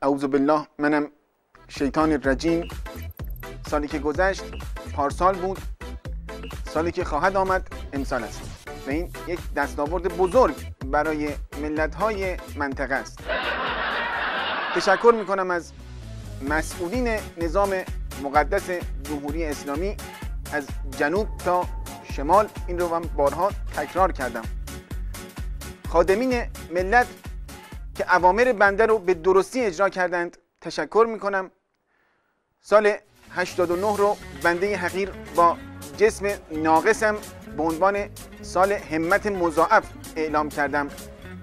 اعوذ بالله، منم شیطان رجیم. سالی که گذشت پارسال بود، سالی که خواهد آمد امسال است و این یک دستاورد بزرگ برای ملت‌های منطقه است. تشکر میکنم از مسئولین نظام مقدس جمهوری اسلامی از جنوب تا شمال. این رو من بارها تکرار کردم. خادمین ملت که اوامر بنده رو به درستی اجرا کردند تشکر میکنم. سال 89 رو بنده حقیر با جسم ناقصم به عنوان سال همت مضاعف اعلام کردم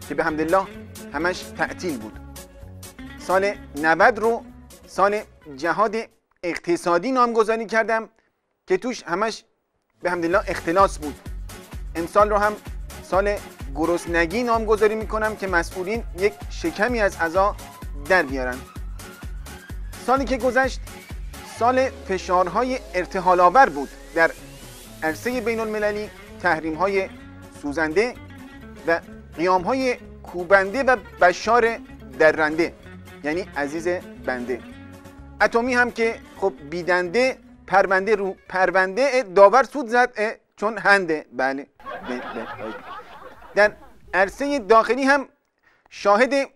که به حمدالله همش تعطیل بود. سال 90 رو سال جهاد اقتصادی نامگذاری کردم که توش همش به حمدالله اختلاس بود. امسال رو هم سال گرسنگی نامگذاری میکنم که مسئولین یک شکمی از عزا در بیارن. سالی که گذشت سال فشارهای ارتحال آور بود در عرصه بین المللی، تحریم‌های سوزنده و قیام‌های کوبنده و بشار درنده، یعنی عزیز بنده. اتمی هم که خب بیدنده پرونده رو پرونده داور سود زد چون هنده. بله. در عرصه داخلی هم شاهد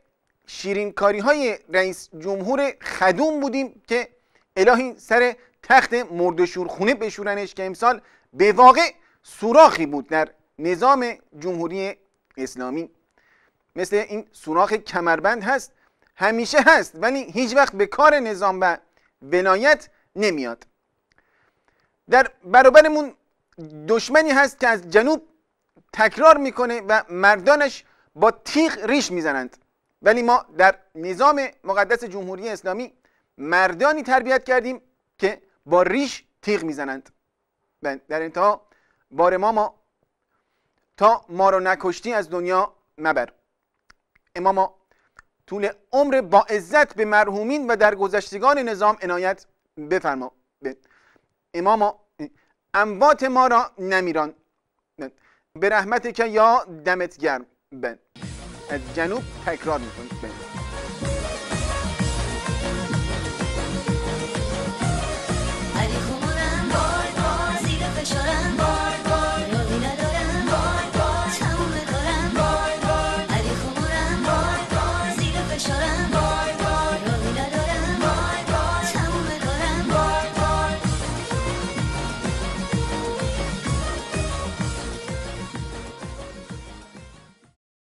شیرینکاری های رئیس جمهور خدوم بودیم که الهی سر تخت مردشور خونه بشورنش، که امسال به واقع سوراخی بود در نظام جمهوری اسلامی. مثل این سوراخ کمربند هست، همیشه هست ولی هیچ وقت به کار نظام و ولایت نمیاد. در برابرمون دشمنی هست که از جنوب تکرار میکنه و مردانش با تیغ ریش میزنند، ولی ما در نظام مقدس جمهوری اسلامی مردانی تربیت کردیم که با ریش تیغ میزنند. در انتها بار ما تا ما رو نکشتی از دنیا مبر. اماما طول عمر با عزت به مرحومین و درگذشتگان نظام عنایت بفرما. اماما اموات ما را نمیران، به رحمت که یا دمت گرم. از جنوب تکرار میکنید.